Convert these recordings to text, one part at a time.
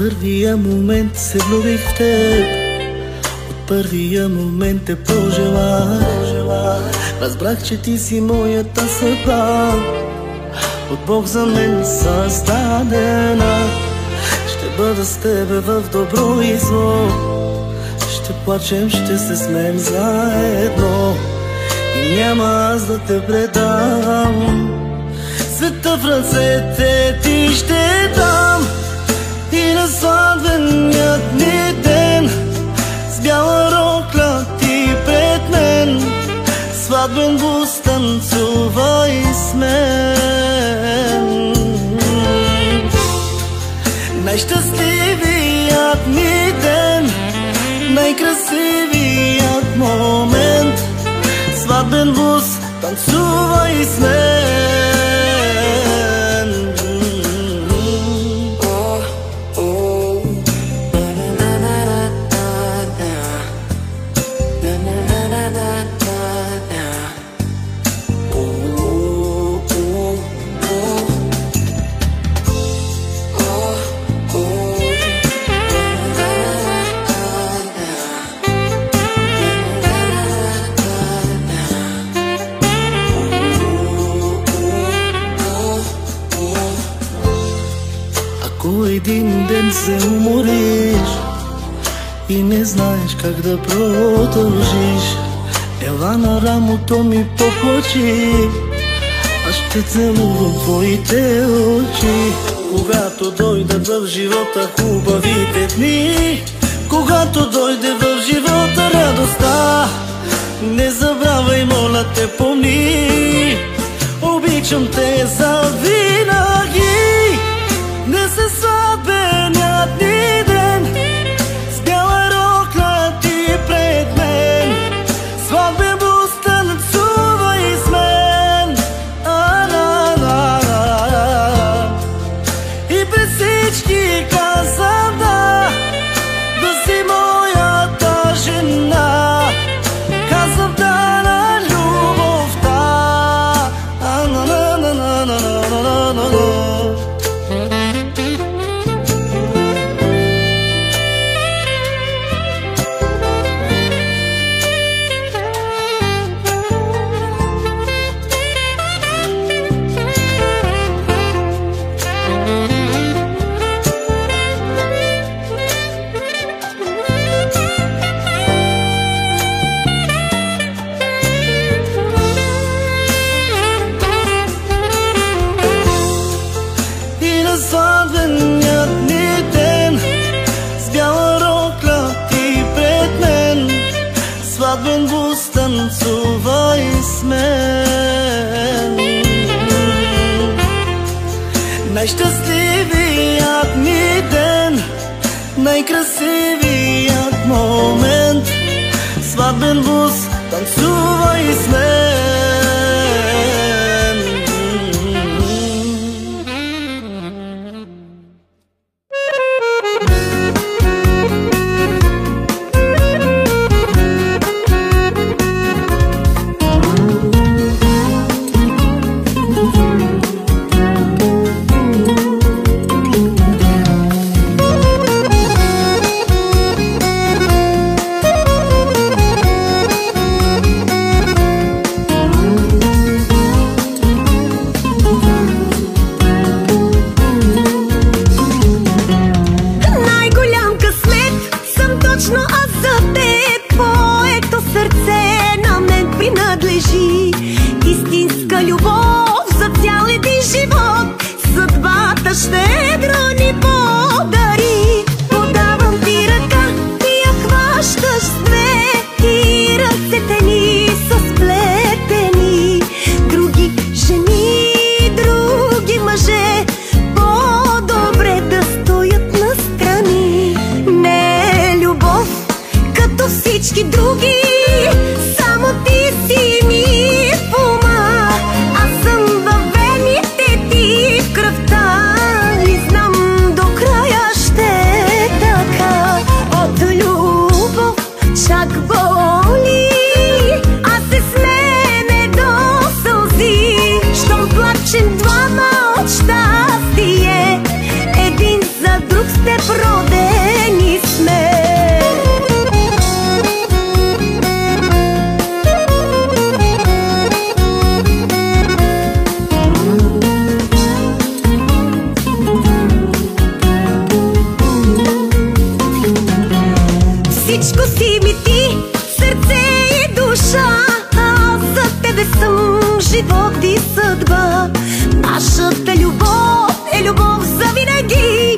първия момент се влюбих в теб, от първия момент те пожелах. Разбрах, че ти си моята съдба, от Бог за мен създадена. Ще бъда с тебе в добро и зло, ще плачем, ще се смеем заедно и няма аз да те предам. Света в ръцете ти ще дам и на сватбеният ни ден с бяла рокля ти пред мен, сватбен бус танцувай с мен. Най-щастливият ми ден, най-красивият момент, сватбен бус танцувай с мен. Ако един ден се умориш и не знаеш как да продължиш, ела на рамото ми поплачи, аз ще целувам твоите очи. Когато дойдат в живота хубавите дни, когато дойде в живота радостта, не забравяй, моля те, помни, обичам те завинаги. Днес е сватбеният ни ден, с бяла рокля ти пред мен, сватбен бус танцувай с мен. И през всички казвам да си моята жена, казвам да на любовта. Сватбеният ни ден, с бяла рокля ти пред мен, сватбен бус танцувай с мен. Най-щастливият ми ден, най-красивият момент, сватбен бус танцувай с мен. Истинска любов за цял един живот, съдбата щедро ни подари. Подавам ти ръка, ти я хващаш с две и ръцете ни са сплетени. Други жени, други мъже, по-добре да стоят настрани. Не е любов като всички други, само ти си ми в ума. Аз съм във вените ти, в кръвта и живот и съдба. Нашата любов е любов за винаги.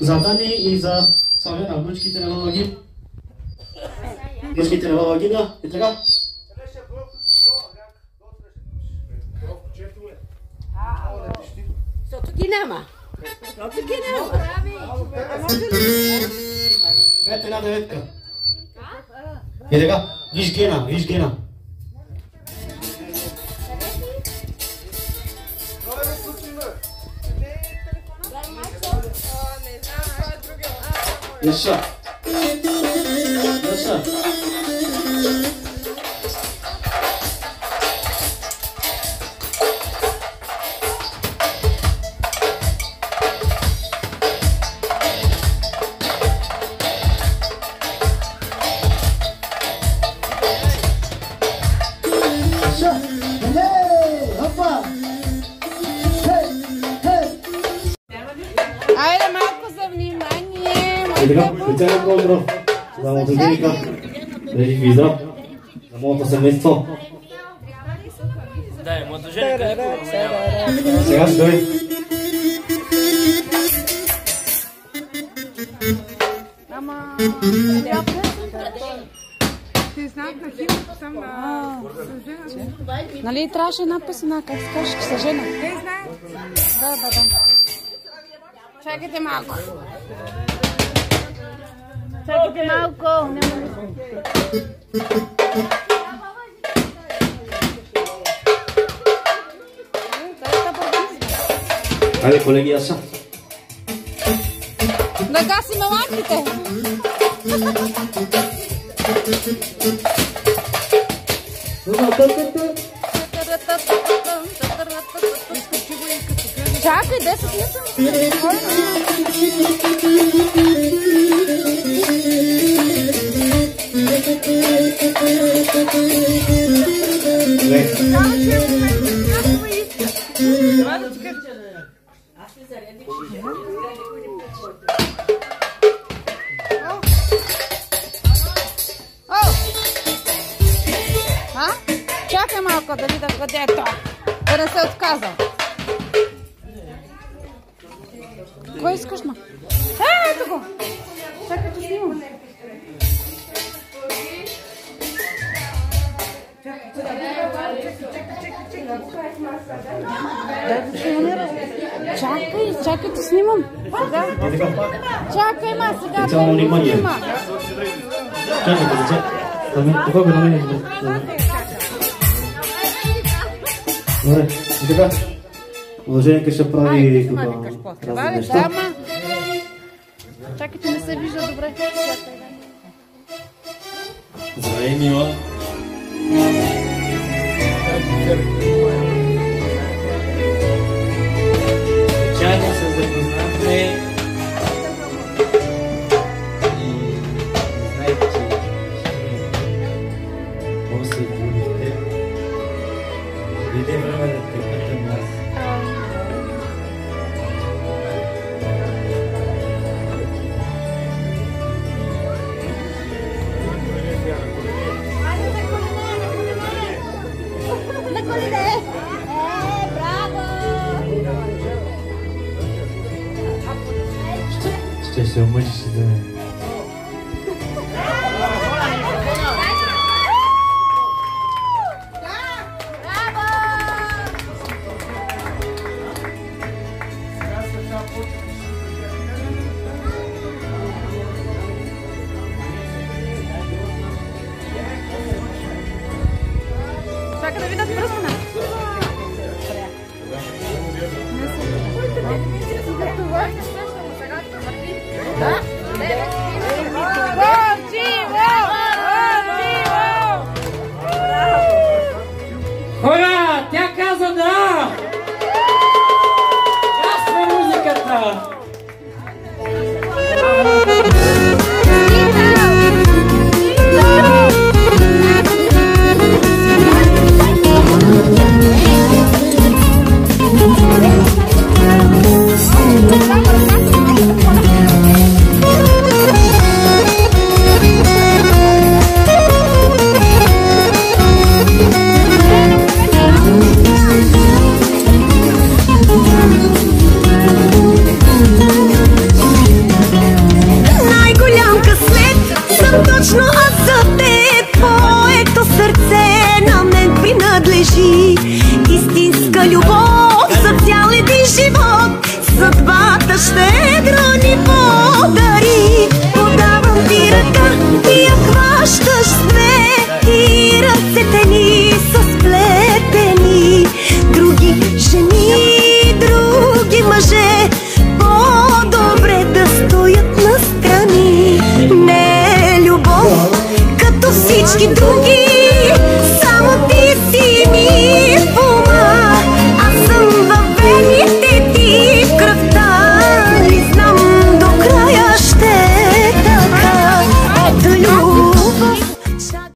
За Дани и за Славена, внучките на Баба Гина. Внучките на Баба Гина, и така? Защото ги няма. Ето една деветка. И така, виж Гена, виж Гена. Яша. Яша. Айде малко за внимание. И така, специален поздрав за мотоделика, режих ви здрав, за моето семейство. Да, мотоженика никога няма. Сега ще дойде. Ама... Нали трябваше написана, как се каже, че са жена? Не знае. Да. Чакайте малко. Чакайте малко. Айде, колеги, Яша. Да гасим лампите. Чакай, 10 Чакай малко да видя къде е той. Да не се отказал. Кой искаш, ма? Ето го! Чакай, че снимам. Чакай, че снимам. Чакай, ма, сега. Специално внимание. Чакайте, чакай. Тук го намерим. Добре, и така. Уваженка ще прави тук разни неща. Чакайте, не се вижда добре. Здравей, Мила. Случайно се запознахме и знаете, че после влюбихте. Дойде време да те към нас. Ще се омъжиш за мен. Чака да видят пръстена. Хора, тя каза да! Гасва музиката! Точно аз за теб, твоето сърце на мен принадлежи. Истинска любов за цял един живот, съдбата щедро ни подари.